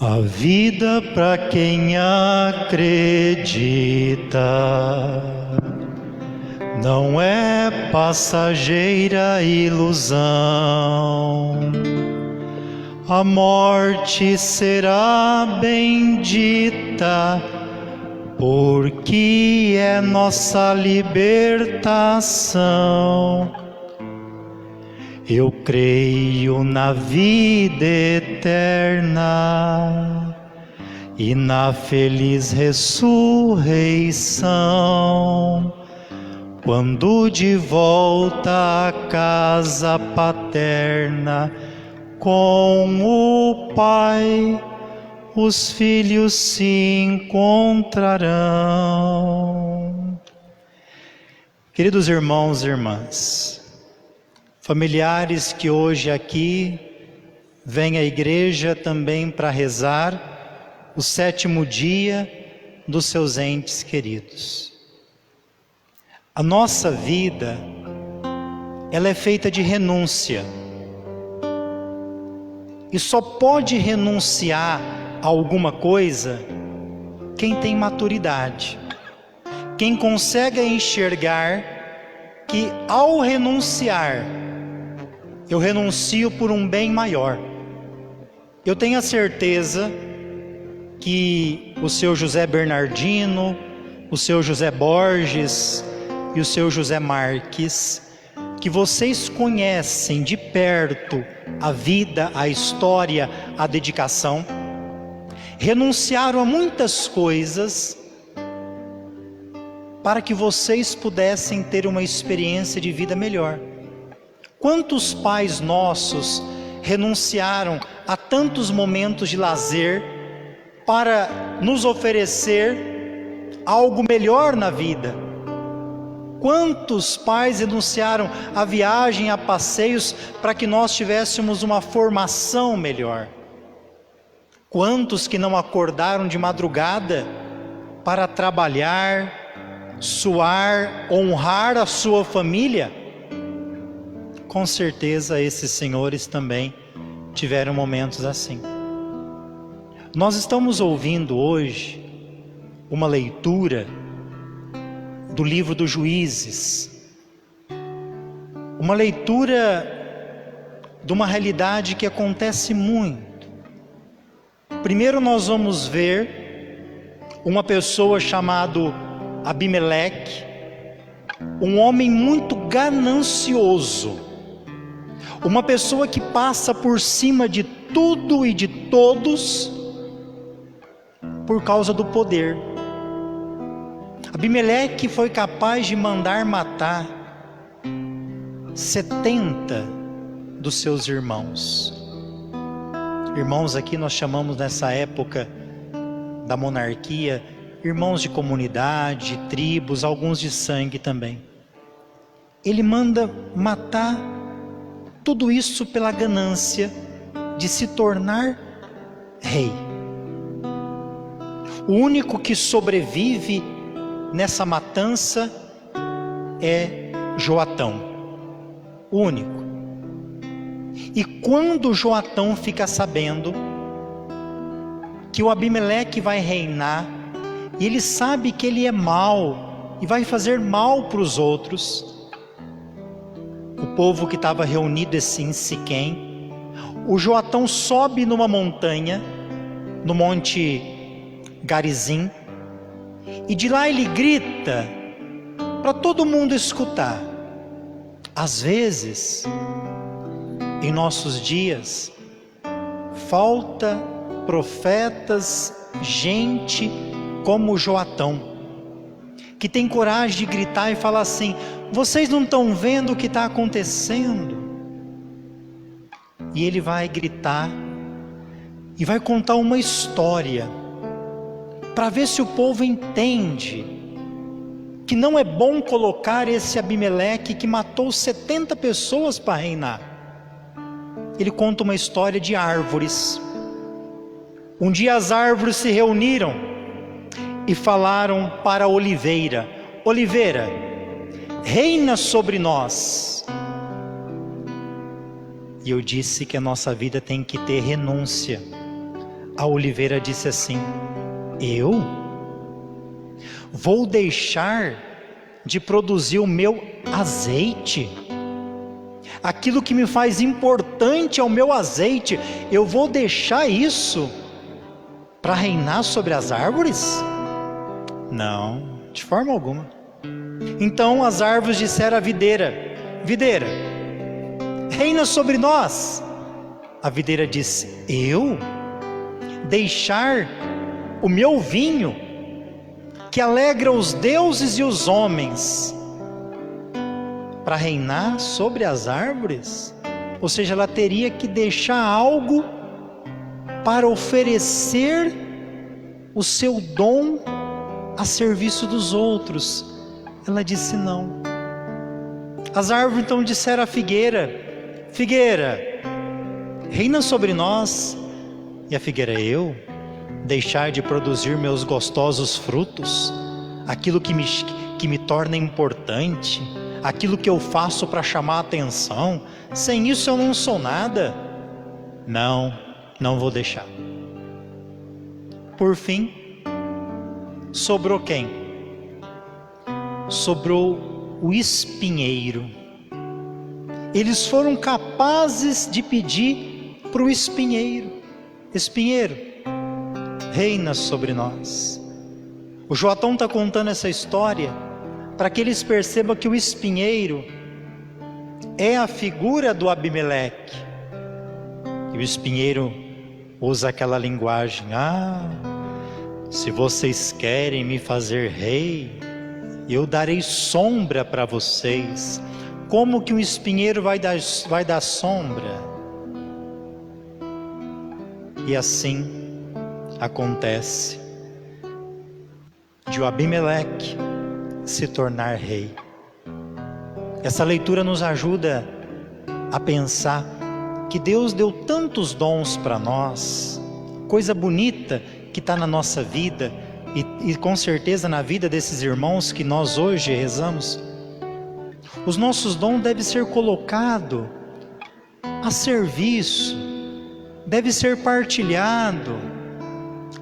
A vida para quem acredita não é passageira ilusão. A morte será bendita, porque é nossa libertação. Eu creio na vida eterna e na feliz ressurreição, quando de volta à casa paterna com o Pai os filhos se encontrarão. Queridos irmãos e irmãs, familiares que hoje aqui vêm à igreja também para rezar o 7º dia dos seus entes queridos. A nossa vida, ela é feita de renúncia. E só pode renunciar a alguma coisa quem tem maturidade. Quem consegue enxergar que ao renunciar, eu renuncio por um bem maior. Eu tenho a certeza que o seu José Bernardino, o seu José Borges e o seu José Marques, que vocês conhecem de perto a vida, a história, a dedicação, renunciaram a muitas coisas para que vocês pudessem ter uma experiência de vida melhor. Quantos pais nossos renunciaram a tantos momentos de lazer para nos oferecer algo melhor na vida? Quantos pais renunciaram a viagem, a passeios, para que nós tivéssemos uma formação melhor? Quantos que não acordaram de madrugada para trabalhar, suar, honrar a sua família? Com certeza esses senhores também tiveram momentos assim. Nós estamos ouvindo hoje uma leitura do livro dos Juízes, uma leitura de uma realidade que acontece muito. Primeiro nós vamos ver uma pessoa chamada Abimeleque, um homem muito ganancioso, uma pessoa que passa por cima de tudo e de todos por causa do poder. Abimeleque foi capaz de mandar matar 70 dos seus irmãos. Irmãos aqui nós chamamos nessa época da monarquia, irmãos de comunidade, tribos, alguns de sangue também. Ele manda matar tudo isso pela ganância de se tornar rei. O único que sobrevive nessa matança é Joatão, o único. E quando Joatão fica sabendo que o Abimeleque vai reinar, e ele sabe que ele é mau e vai fazer mal para os outros, o povo que estava reunido em Siquém, o Joatão sobe numa montanha, no Monte Garizim, e de lá ele grita para todo mundo escutar. Às vezes, em nossos dias, falta profetas, gente como Joatão, que tem coragem de gritar e falar assim: vocês não estão vendo o que está acontecendo? E ele vai gritar e vai contar uma história para ver se o povo entende que não é bom colocar esse Abimeleque que matou 70 pessoas para reinar. Ele conta uma história de árvores. Um dia as árvores se reuniram e falaram para a oliveira: oliveira, reina sobre nós. E eu disse que a nossa vida tem que ter renúncia A oliveira disse assim: eu vou deixar de produzir o meu azeite? Aquilo que me faz importante é o meu azeite, eu vou deixar isso para reinar sobre as árvores? Não, de forma alguma. Então as árvores disseram à videira: videira, reina sobre nós. A videira disse: eu deixar o meu vinho, que alegra os deuses e os homens, para reinar sobre as árvores? Ou seja, ela teria que deixar algo para oferecer o seu dom a serviço dos outros. Ela disse não. As árvores então disseram à figueira: figueira, reina sobre nós. E a figueira: eu deixar de produzir meus gostosos frutos, aquilo que me torna importante, aquilo que eu faço para chamar a atenção, sem isso eu não sou nada. Não vou deixar. Por fim, sobrou quem? Sobrou o espinheiro. Eles foram capazes de pedir para o espinheiro: espinheiro, reina sobre nós. O Joatão está contando essa história para que eles percebam que o espinheiro é a figura do Abimeleque. E o espinheiro usa aquela linguagem: se vocês querem me fazer rei, eu darei sombra para vocês. Como que um espinheiro vai dar sombra? E assim acontece de o Abimeleque se tornar rei. Essa leitura nos ajuda a pensar que Deus deu tantos dons para nós, coisa bonita que está na nossa vida e com certeza na vida desses irmãos que nós hoje rezamos. Os nossos dons devem ser colocados a serviço, deve ser partilhado.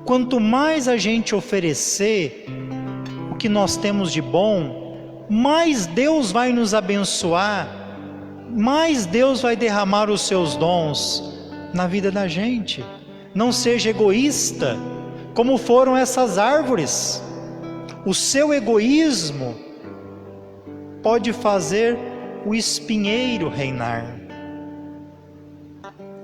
Quanto mais a gente oferecer o que nós temos de bom, mais Deus vai nos abençoar, mais Deus vai derramar os seus dons na vida da gente. Não seja egoísta, como foram essas árvores. O seu egoísmo pode fazer o espinheiro reinar.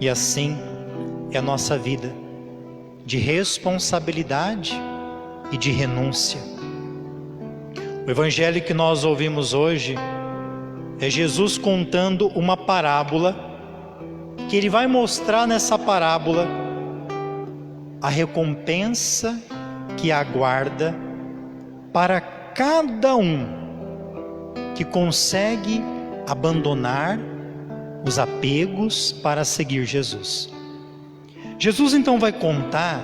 E assim é a nossa vida de responsabilidade e de renúncia. O evangelho que nós ouvimos hoje é Jesus contando uma parábola, que ele vai mostrar nessa parábola a recompensa que aguarda para cada um que consegue abandonar os apegos para seguir Jesus. Jesus então vai contar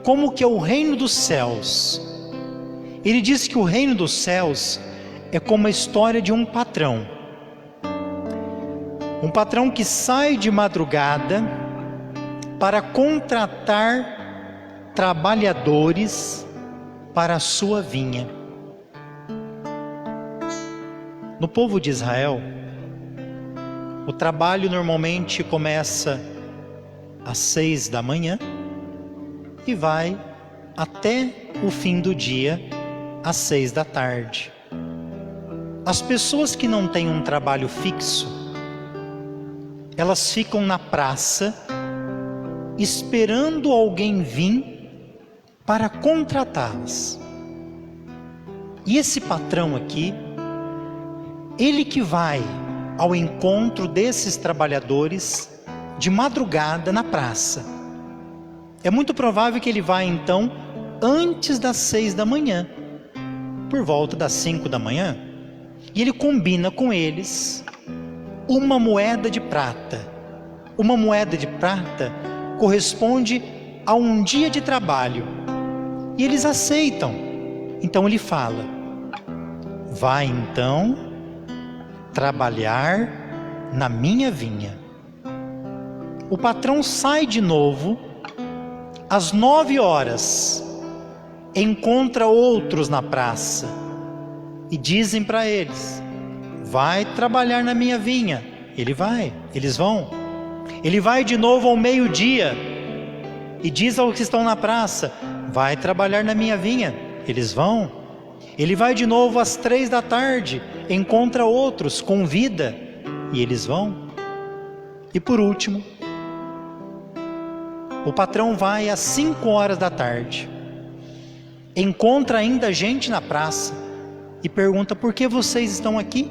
como que é o reino dos céus. Ele diz que o reino dos céus é como a história de um patrão. Um patrão que sai de madrugada para contratar trabalhadores para a sua vinha. No povo de Israel, o trabalho normalmente começa às 6 da manhã e vai até o fim do dia, às 6 da tarde. As pessoas que não têm um trabalho fixo, elas ficam na praça esperando alguém vir para contratá-las. E esse patrão aqui, ele que vai ao encontro desses trabalhadores de madrugada na praça. É muito provável que ele vá então antes das 6 da manhã, por volta das 5 da manhã, e ele combina com eles uma moeda de prata. Uma moeda de prata corresponde a um dia de trabalho, e eles aceitam. Então ele fala: vai então trabalhar na minha vinha. O patrão sai de novo às 9h, encontra outros na praça e dizem para eles: vai trabalhar na minha vinha. Ele vai, eles vão. Ele vai de novo ao meio-dia e diz aos que estão na praça: vai trabalhar na minha vinha. Eles vão. Ele vai de novo às 15h, encontra outros, convida, e eles vão. E por último, o patrão vai às 17h, encontra ainda gente na praça e pergunta: por que vocês estão aqui?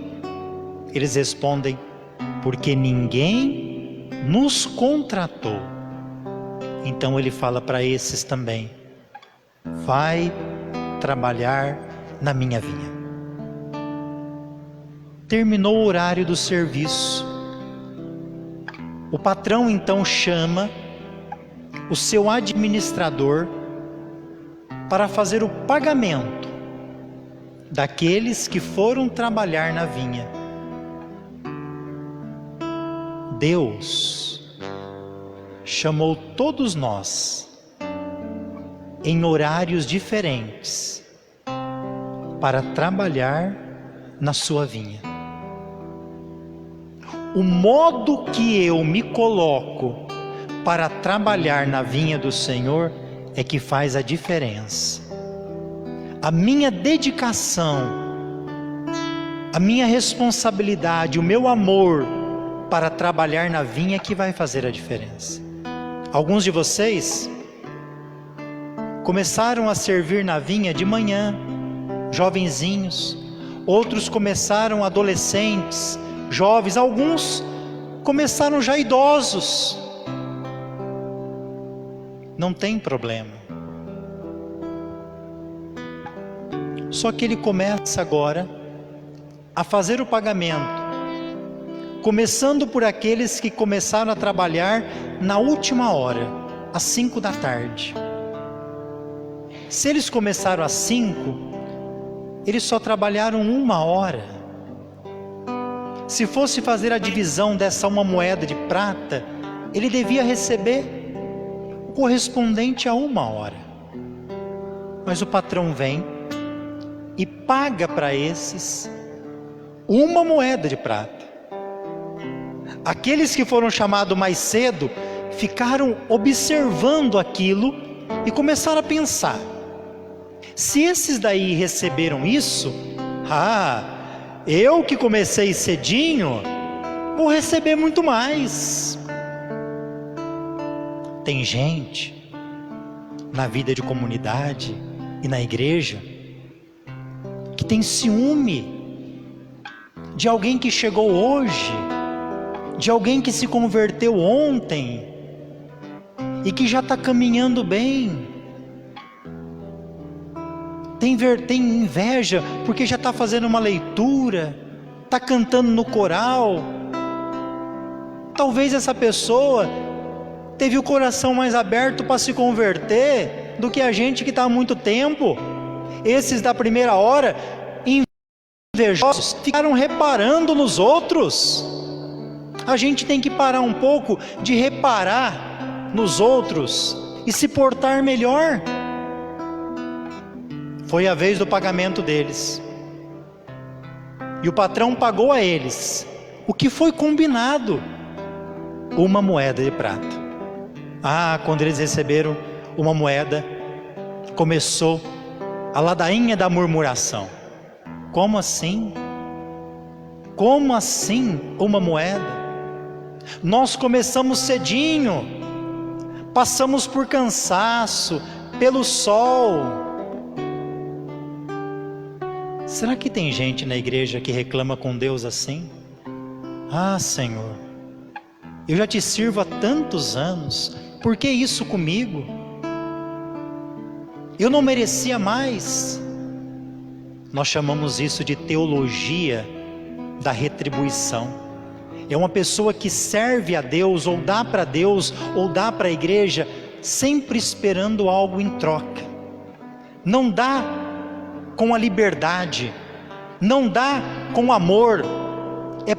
Eles respondem: porque ninguém nos contratou. Então ele fala para esses também: vai trabalhar na minha vinha. Terminou o horário do serviço. O patrão então chama o seu administrador para fazer o pagamento daqueles que foram trabalhar na vinha. Deus chamou todos nós em horários diferentes para trabalhar na sua vinha. O modo que eu me coloco para trabalhar na vinha do Senhor é que faz a diferença. A minha dedicação, a minha responsabilidade, o meu amor para trabalhar na vinha é que vai fazer a diferença. Alguns de vocês começaram a servir na vinha de manhã, jovenzinhos. Outros começaram adolescentes, jovens. Alguns começaram já idosos. Não tem problema. Só que ele começa agora a fazer o pagamento, começando por aqueles que começaram a trabalhar na última hora, às 17h. Se eles começaram às 5, eles só trabalharam 1 hora. Se fosse fazer a divisão dessa 1 moeda de prata, ele devia receber o correspondente a 1 hora. Mas o patrão vem e paga para esses 1 moeda de prata. Aqueles que foram chamados mais cedo ficaram observando aquilo e começaram a pensar: se esses daí receberam isso, eu que comecei cedinho vou receber muito mais. Tem gente na vida de comunidade e na igreja que tem ciúme de alguém que chegou hoje, de alguém que se converteu ontem e que já está caminhando bem. Tem inveja porque já está fazendo uma leitura, está cantando no coral. Talvez essa pessoa teve o coração mais aberto para se converter do que a gente que está há muito tempo. Esses da primeira hora, invejosos, ficaram reparando nos outros. A gente tem que parar um pouco de reparar nos outros e se portar melhor. Foi a vez do pagamento deles, e o patrão pagou a eles o que foi combinado: 1 moeda de prata. Quando eles receberam 1 moeda, começou a ladainha da murmuração. Como assim? Como assim 1 moeda? Nós começamos cedinho, passamos por cansaço, pelo sol. Será que tem gente na igreja que reclama com Deus assim? Senhor, eu já te sirvo há tantos anos, por que isso comigo? Eu não merecia mais. Nós chamamos isso de teologia da retribuição. É uma pessoa que serve a Deus, ou dá para Deus, ou dá para a igreja, sempre esperando algo em troca. Não dá com a liberdade, não dá com amor.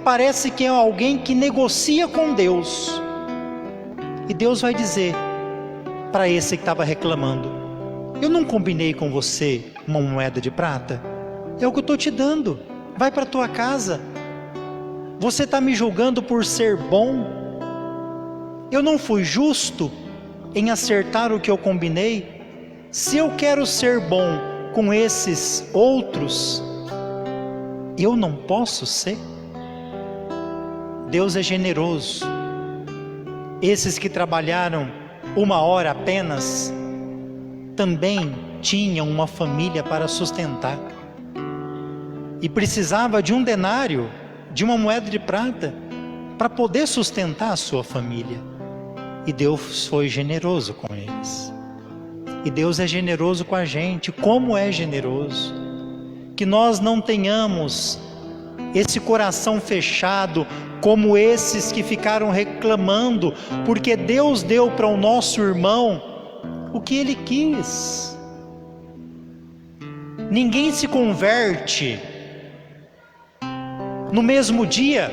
Parece que é alguém que negocia com Deus. E Deus vai dizer: para esse que estava reclamando: eu não combinei com você uma moeda de prata? É o que eu estou te dando, vai para a tua casa. Você está me julgando por ser bom? Eu não fui justo em acertar o que eu combinei? Se eu quero ser bom com esses outros, eu não posso ser? Deus é generoso. Esses que trabalharam 1 hora apenas, também tinham uma família para sustentar, e precisava de um denário, de uma moeda de prata, para poder sustentar a sua família. E Deus foi generoso com eles. E Deus é generoso com a gente. Como é generoso! Que nós não tenhamos esse coração fechado, como esses que ficaram reclamando, porque Deus deu para o nosso irmão o que ele quis. Ninguém se converte no mesmo dia.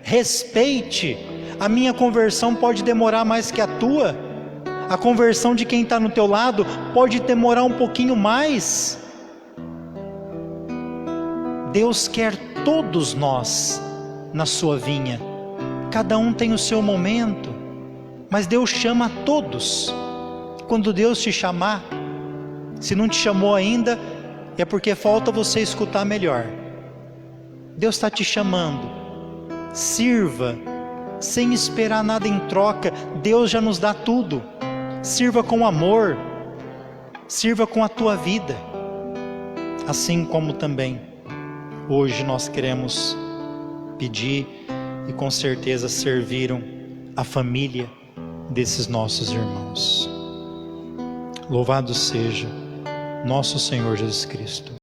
Respeite, a minha conversão pode demorar mais que a tua, a conversão de quem está no teu lado pode demorar um pouquinho mais. Deus quer todos nós na sua vinha. Cada um tem o seu momento, mas Deus chama a todos. Quando Deus te chamar, se não te chamou ainda, é porque falta você escutar melhor. Deus está te chamando. Sirva sem esperar nada em troca. Deus já nos dá tudo. Sirva com amor, sirva com a tua vida. Assim como também hoje nós queremos pedir, e com certeza serviram a família desses nossos irmãos. Louvado seja nosso Senhor Jesus Cristo.